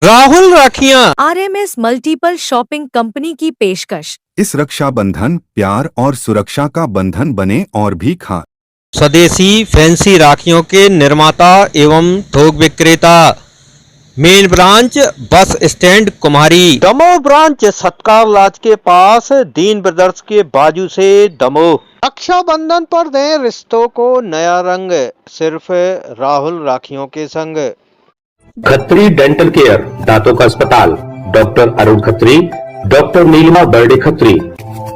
राहुल राखियां RMS multiple shopping company की पेशकश। इस रक्षाबंधन प्यार और सुरक्षा का बंधन बने और भी खां। स्वदेशी फैंसी राखियों के निर्माता एवं थोक विक्रेता। मेन ब्रांच बस स्टैंड कुम्हारी, दमोह ब्रांच सत्कार लाज के पास, दीन ब्रदर्स के बाजू से दमोह। रक्षाबंधन पर दें रिश्तों को नया रंग, सिर्फ राहुल राखियों के संग। खत्री डेंटल केयर, दांतों का अस्पताल, डॉक्टर अरुण खत्री, डॉक्टर नीलिमा बर्डे खत्री।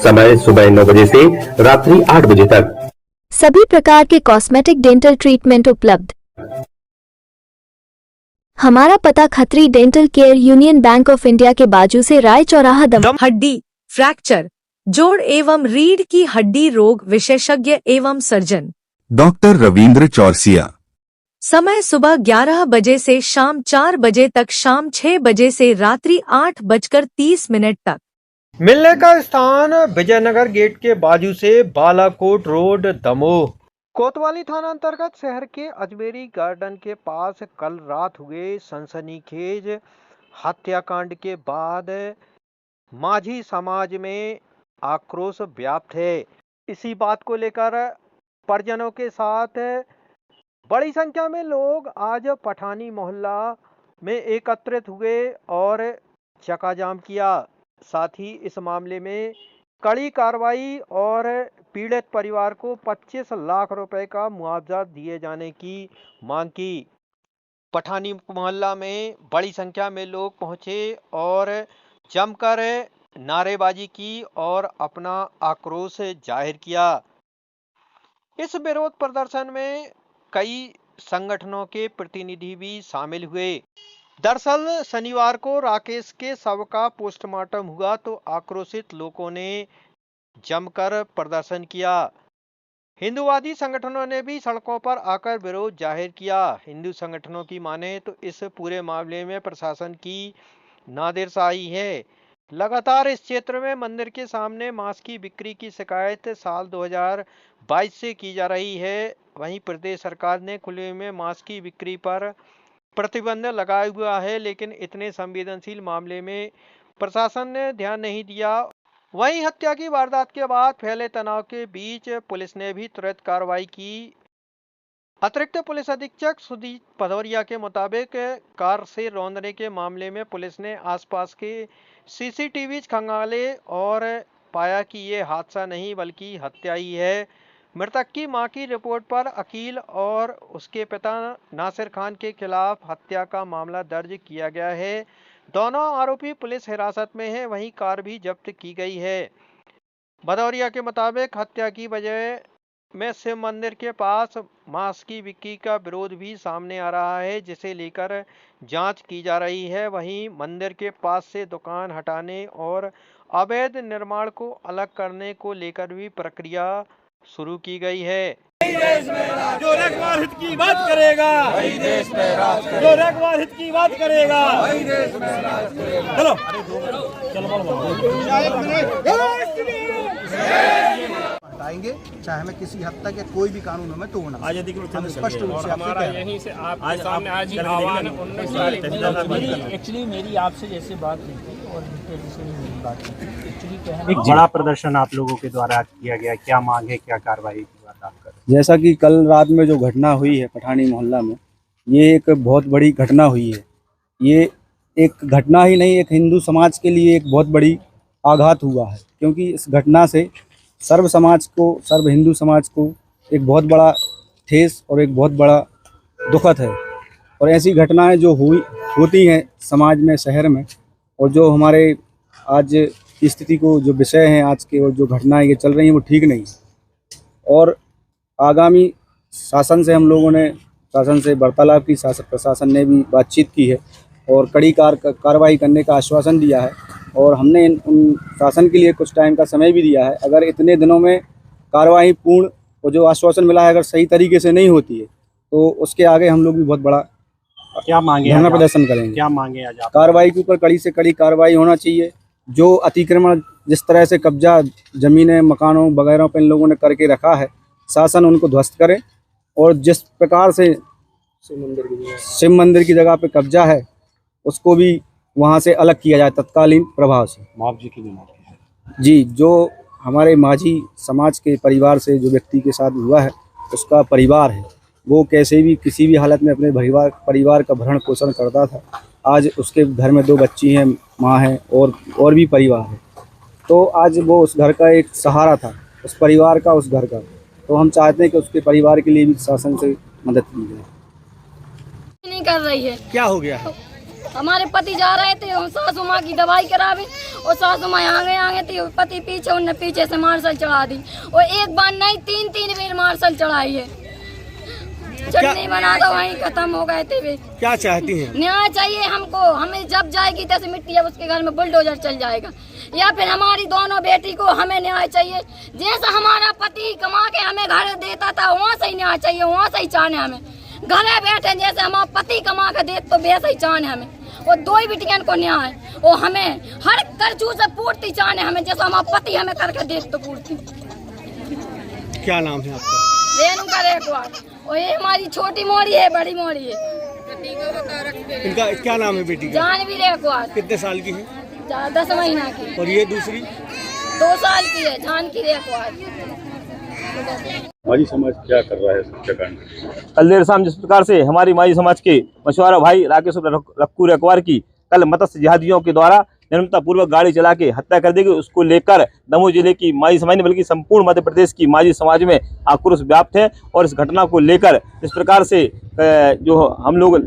समय सुबह 9 बजे से रात्रि 8 बजे तक। सभी प्रकार के कॉस्मेटिक डेंटल ट्रीटमेंट उपलब्ध। हमारा पता Khatri dental care, union bank of India के बाजू से, राय चौराहा, दमोह। हड्डी फ्रैक्चर, जोड़ एवं रीढ़ की हड्डी रोग विशेषज्ञ एवं सर्जन डॉक्टर रविंद्र चौरसिया। समय सुबह 11 बजे से शाम 4 बजे तक, शाम 6 बजे से रात्रि 8:30 तक। मिलने का स्थान विजयनगर गेट के बाजू से, बालाकोट रोड, दमोह। कोतवाली थाना अंतर्गत शहर के अजमेरी गार्डन के पास कल रात हुए सनसनीखेज हत्याकांड के बाद माझी समाज में आक्रोश व्याप्त है। इसी बात को लेकर परिजनों के साथ बड़ी संख्या में लोग आज पठानी मोहल्ला में एकत्रित हुए और चक्काजाम किया। साथ ही इस मामले में कड़ी कार्रवाई और पीड़ित परिवार को 25 लाख रुपए का मुआवजा दिए जाने की मांग की। पठानी मोहल्ला में बड़ी संख्या में लोग पहुंचे और जमकर नारेबाजी की और अपना आक्रोश जाहिर किया। इस विरोध प्रदर्शन में कई संगठनों के प्रतिनिधि भी शामिल हुए। दरअसल शनिवार को राकेश के शव का पोस्टमार्टम हुआ तो आक्रोशित लोगों ने जमकर प्रदर्शन किया। हिंदूवादी संगठनों ने भी सड़कों पर आकर विरोध जाहिर किया। हिंदू संगठनों की माने तो इस पूरे मामले में प्रशासन की नादिरशाही है। लगातार इस क्षेत्र में मंदिर के सामने मांस की बिक्री की शिकायत साल 2022 से की जा रही है। वहीं प्रदेश सरकार ने खुले में मांस की बिक्री पर प्रतिबंध लगाया हुआ है, लेकिन इतने संवेदनशील मामले में प्रशासन ने ध्यान नहीं दिया। वहीं हत्या की वारदात के बाद फैले तनाव के बीच पुलिस ने भी तुरंत कार्रवाई की। अतिरिक्त पुलिस अधीक्षक सुदीप भदौरिया के मुताबिक कार से रौंदने के मामले में पुलिस ने आसपास के CCTV खंगाले और पाया कि ये हादसा नहीं बल्कि हत्या ही है। मृतक की मां की रिपोर्ट पर अकील और उसके पिता नासिर खान के खिलाफ हत्या का मामला दर्ज किया गया है। दोनों आरोपी पुलिस हिरासत में हैं। वहीं कार भी जब्त की गई है। भदौरिया के मुताबिक हत्या की वजह में शिव मंदिर के पास मांस की बिक्री का विरोध भी सामने आ रहा है, जिसे लेकर जांच की जा रही है। वहीं मंदिर के पास से दुकान हटाने और अवैध निर्माण को अलग करने को लेकर भी प्रक्रिया शुरू की गई है। जो रखवार हित की बात करेगा वही देश में राज करेगा। जो रखवार हित की बात करेगा वही देश में राज करेगा। चलो हटाएंगे, चाहे हमें किसी हद तक या कोई भी कानून हमें तोड़ना। हम स्पष्ट रूप से आपसे कह रहे हैं। यहीं से आपके सामने आज ही आह्वान 19 तारीख। एक्चुअली मेरी आपसे जैसे बात हुई थी और डिटेल से मेरी बात हुई थी। एक्चुअली क्या है, एक बड़ा प्रदर्शन आप लोगों के द्वारा किया गया, क्या मांग है, क्या कार्रवाई की बात आप कर रहे हैं? जैसा कि कल रात में जो घटना हुई है पठानी मोहल्ला में, ये एक बहुत बड़ी घटना हुई है। ये एक घटना ही नहीं, एक हिंदू समाज के लिए एक बहुत बड़ी आघात हुआ है, क्योंकि इस घटना से सर्व हिंदू समाज को एक बहुत बड़ा ठेस और एक बहुत बड़ा दुखद है। और ऐसी घटनाएं जो होती हैं समाज में, शहर में, और जो हमारे आज की स्थिति को, जो विषय हैं आज के और जो घटनाएं ये चल रही हैं, वो ठीक नहीं। और आगामी शासन से हम लोगों ने वार्तालाप की, प्रशासन ने भी बातचीत की है और कड़ी कार्रवाई करने का आश्वासन दिया है। और हमने उन शासन के लिए कुछ टाइम का समय भी दिया है। अगर इतने दिनों में कार्रवाई पूर्ण और जो आश्वासन मिला है अगर सही तरीके से नहीं होती है तो उसके आगे हम लोग भी बहुत बड़ा क्या मांगे, धरना प्रदर्शन करेंगे। क्या मांगे आज आप? कार्रवाई के ऊपर कड़ी से कड़ी कार्रवाई होना चाहिए। जो अतिक्रमण, जिस तरह से कब्जा जमीनें, मकानों वगैरह पर इन लोगों ने करके रखा है, शासन उनको ध्वस्त करे। और जिस प्रकार से शिव मंदिर की जगह पे कब्जा है, उसको भी वहाँ से अलग किया जाए तत्कालीन प्रभाव से। मुआवजे की भी मांग की है। जी, जो हमारे माझी समाज के परिवार से जो व्यक्ति के साथ हुआ है, उसका परिवार है, वो कैसे भी किसी भी हालत में अपने परिवार का भरण पोषण करता था। आज उसके घर में 2 बच्ची हैं, माँ है और भी परिवार है, तो आज वो उस घर का एक सहारा था, उस परिवार का, उस घर का। तो हम चाहते हैं कि उसके परिवार के लिए भी शासन से मदद की जाए। नहीं कर रही है। क्या हो गया? हमारे पति जा रहे थे और सासू माँ की दवाई करावे और सासू माँ आगे थी, पति पीछे, उनने पीछे से मार्शल चढ़ा दी और एक बार नहीं 3 बार मार्शल चढ़ाई है। चटनी बना दो, वहीं खत्म हो गए थे वे। क्या चाहती हैं? न्याय चाहिए हमको, हमें जब जाएगी तैसे मिट्टी अब उसके घर में बुलडोजर चल जाएगा, या फिर हमारी दोनों बेटी को हमें न्याय चाहिए। जैसा हमारा पति कमा के हमें घर देता था वहाँ से ही न्याय चाहिए, वहाँ से ही चाहने हमें। घरे बैठे जैसे हमारा पति कमा के दे तो वैसे ही चाहने हमें, और 2 बिटियन को न्याय और हमें हर कर्जू से पूर्ति चाहने हमें, जैसा हमारा पति हमें करके दे तो पूर्ति। क्या नाम है आपका? रेणुका रेखवार, और ये हमारी छोटी मोड़ी है, बड़ी मोड़ी है। इनका क्या नाम है बेटी का? जानवी रेखवार। कितने साल की है? 10 महीना की। और ये दूसरी? 2 साल की है, जानकी रेखवार। माझी समाज क्या कर रहा है हत्याकांड? कल देर शाम जिस प्रकार से हमारी माझी समाज के मशवरा भाई राकेश रक्कू रेखवार की कल मत्स्य जिहादियों के द्वारा निर्मता पूर्वक गाड़ी चला के हत्या कर दी गई, उसको लेकर दमोह जिले की माझी समाज ने बल्कि संपूर्ण मध्य प्रदेश की माझी समाज में आक्रोश व्याप्त है। और इस घटना को लेकर इस प्रकार से जो हम लोग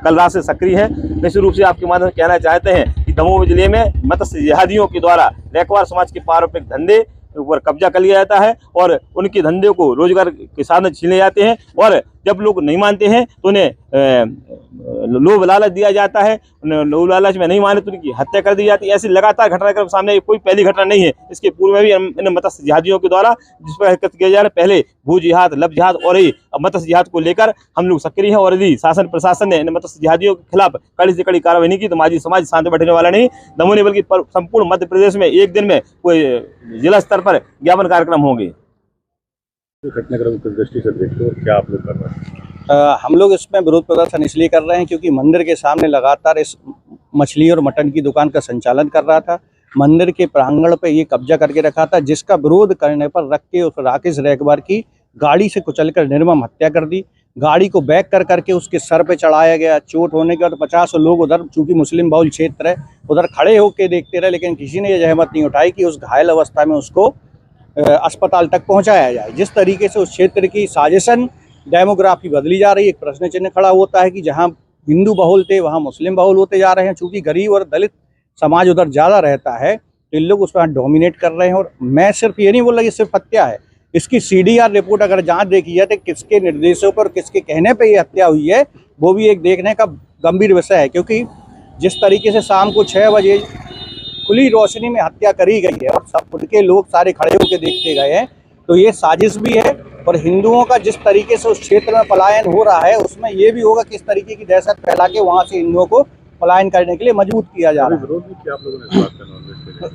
कल रात से सक्रिय हैं, निश्चित रूप से आपके माध्यम से कहना चाहते हैं कि दमोह जिले में मत्स्य जिहादियों के द्वारा रेखवार समाज के पारंपरिक धंधे ऊपर कब्जा कर लिया जाता है और उनके धंधे को रोजगार के साधन छीने जाते हैं, और जब लोग नहीं मानते हैं तो उन्हें लोभ लालच दिया जाता है, उन्हें लोभ लालच में नहीं माने तो उनकी हत्या कर दी जाती है। ऐसी लगातार घटनाक्रम सामने कोई पहली घटना नहीं है। इसके पूर्व में भी इन मत्स्य जिहादियों के द्वारा जिस पर हरकत किया जा रहा है, पहले भू जिहाद, लब जिहाद और मत्स्य जिहाद को लेकर हम लोग सक्रिय हैं। और यदि शासन प्रशासन ने इन मत्स्य जिहादियों के खिलाफ कड़ी से कड़ी कार्रवाई नहीं की तो माझी समाज शांत बैठने वाला नहीं। दमोह बल्कि संपूर्ण मध्य प्रदेश में एक दिन में कोई जिला स्तर पर ज्ञापन कार्यक्रम होंगे। घटनाक्रम की दृष्टि से देखते हो क्या आप लोग कर रहे हैं? हम लोग इसमें विरोध प्रदर्शन इसलिए कर रहे हैं क्योंकि मंदिर के सामने लगातार इस मछली और मटन की दुकान का संचालन कर रहा था। मंदिर के प्रांगण पे ये कब्जा करके रखा था, जिसका विरोध करने पर रख के उस राकेश रेखवार की गाड़ी से कुचलकर निर्मम हत्या कर दी। गाड़ी को बैक कर करके उसके सर पे चढ़ाया गया। चोट होने के बाद 50 लोग उधर, चूंकि मुस्लिम बहुल क्षेत्र है, उधर खड़े होकर देखते रहे, लेकिन किसी ने ये जहमत नहीं उठाई कि उस घायल अवस्था में उसको अस्पताल तक पहुंचाया जाए। जिस तरीके से उस क्षेत्र की साजिशन डेमोग्राफी बदली जा रही है, एक प्रश्न चिन्ह खड़ा होता है कि जहां हिंदू बहुल थे वहां मुस्लिम बहुल होते जा रहे हैं। चूंकि गरीब और दलित समाज उधर ज़्यादा रहता है तो इन लोग उस पर डोमिनेट कर रहे हैं। और मैं सिर्फ ये नहीं बोल रहा कि सिर्फ हत्या है, इसकी CDR रिपोर्ट अगर जांच देखी जाए तो किसके निर्देशों पर, किसके कहने पर ये हत्या हुई है, वो भी एक देखने का गंभीर विषय है। क्योंकि जिस तरीके से शाम को 6 बजे खुली रोशनी में हत्या करी गई है और सब उनके लोग सारे खड़े होकर देखते गए हैं, तो ये साजिश भी है। और हिंदुओं का जिस तरीके से उस क्षेत्र में पलायन हो रहा है, उसमें ये भी होगा किस तरीके की दहशत फैला के वहाँ से हिंदुओं को पलायन करने के लिए मजबूर किया जा रहा है। विरोध भी किया आप लोगों ने इस बात का नॉनवेज के लिए?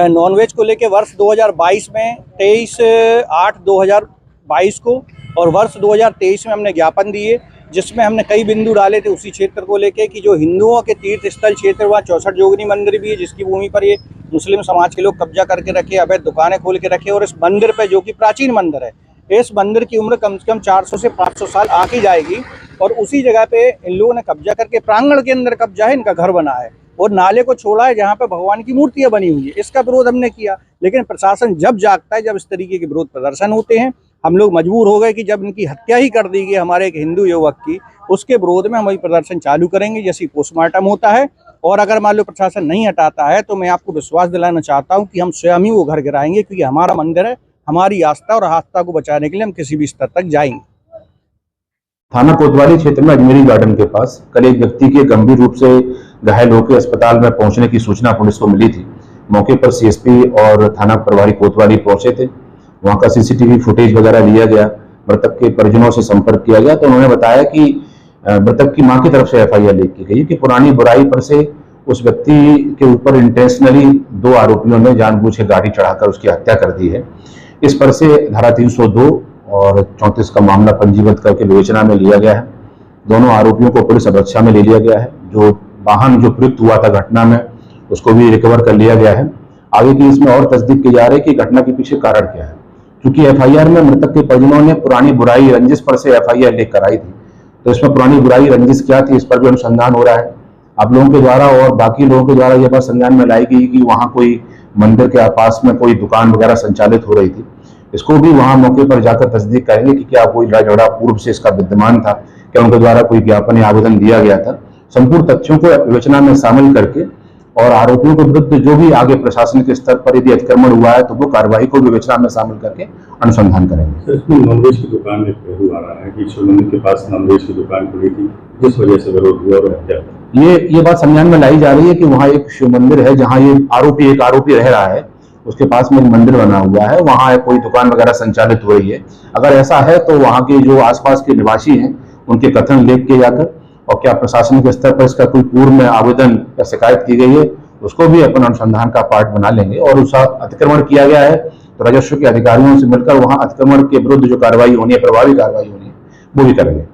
नॉनवेज को लेके वर्ष 2022 में 23/8/2022 को और वर्ष 2023 में हमने ज्ञापन दिए, जिसमें हमने कई बिंदु डाले थे उसी क्षेत्र को लेके कि जो हिंदुओं के तीर्थ स्थल क्षेत्र, वहाँ 64 जोगनी मंदिर भी है जिसकी भूमि पर ये मुस्लिम समाज के लोग कब्जा करके रखे, अवैध दुकानें खोल के रखे। और इस मंदिर पे, जो कि प्राचीन मंदिर है, इस मंदिर की उम्र कम से कम 400 से 500 साल आकी जाएगी, और उसी जगह पे इन लोगों ने कब्जा करके प्रांगण के अंदर कब्जा है, इनका घर बना है और नाले को छोड़ा है जहाँ पे भगवान की मूर्तियां बनी हुई है। इसका विरोध हमने किया, लेकिन प्रशासन जब जागता है, जब इस तरीके के विरोध प्रदर्शन होते हैं, हम लोग मजबूर हो गए कि जब इनकी हत्या ही कर दी गई हमारे एक हिंदू युवक की, उसके विरोध में हम वही प्रदर्शन चालू करेंगे जैसे पोस्टमार्टम होता है। और अगर मान लो प्रशासन नहीं हटाता है तो मैं आपको विश्वास दिलाना चाहता हूँ कि हम स्वयं ही वो घर गिराएंगे, क्योंकि हमारा मंदिर है, हमारी आस्था और आस्था को बचाने के लिए हम किसी भी स्तर तक जाएंगे। थाना कोतवाली क्षेत्र में अजमेरी गार्डन के पास कल एक व्यक्ति के गंभीर रूप से घायल होकर अस्पताल में पहुंचने की सूचना पुलिस को मिली थी। मौके पर CSP और थाना प्रभारी कोतवाली पहुंचे थे। वहां का CCTV फुटेज वगैरह लिया गया, मृतक के परिजनों से संपर्क किया गया तो उन्होंने बताया कि मृतक की मां की तरफ से FIR लिख की गई कि पुरानी बुराई पर से उस व्यक्ति के ऊपर इंटेंशनली 2 आरोपियों ने जानबूझ के गाड़ी चढ़ाकर उसकी हत्या कर दी है। इस पर से धारा 302 और 34 का मामला पंजीबद्ध करके विवेचना में लिया गया है। दोनों आरोपियों को पुलिस अवरक्षा में ले लिया गया है। जो वाहन जो प्रयुक्त हुआ था घटना में उसको भी रिकवर कर लिया गया है। आगे की इसमें और तस्दीक की जा रही है कि घटना के पीछे कारण क्या है, क्योंकि एफआईआर में मृतक के परिजनों ने पुरानी बुराई रंजिश पर से एफआईआर लिख कराई थी, तो इसमें पुरानी बुराई रंजिश क्या थी इस पर भी अनुसंधान हो रहा है। आप लोगों के द्वारा और बाकी लोगों के द्वारा यह बात संज्ञान में लाई गई कि वहाँ कोई मंदिर के आसपास में कोई दुकान वगैरह संचालित हो रही थी, इसको भी वहाँ मौके पर जाकर तस्दीक करेंगे कि क्या कोई लड़ाई झगड़ा पूर्व से इसका विद्यमान था, क्या उनके द्वारा कोई ज्ञापन या आवेदन दिया गया था। संपूर्ण तथ्यों को विवेचना में शामिल करके और आरोपियों के विरुद्ध जो भी आगे प्रशासन के स्तर पर यदि अतिक्रमण हुआ है तो वो कार्रवाई को विवेचना में शामिल करके अनुसंधान करेंगे। इसमें नॉनवेज की दुकान में पहलू आ रहा है कि शिव मंदिर के पास नॉनवेज की दुकान खुली थी, जिस वजह से विरोध हुआ और हत्या। ये बात संज्ञान में लाई जा रही है कि वहाँ एक शिव मंदिर है जहाँ ये एक आरोपी रह रहा है, उसके पास में एक मंदिर बना हुआ है, वहाँ कोई दुकान वगैरह संचालित हो रही है। अगर ऐसा है तो वहाँ के जो आसपास के निवासी हैं उनके कथन लिख के जाकर और क्या प्रशासन के स्तर पर इसका कोई पूर्व में आवेदन या शिकायत की गई है उसको भी अपन अनुसंधान का पार्ट बना लेंगे। और उस अतिक्रमण किया गया है तो राजस्व के अधिकारियों से मिलकर वहाँ अतिक्रमण के विरुद्ध जो कार्रवाई होनी है, प्रभावी कार्रवाई होनी है, वो भी करेंगे।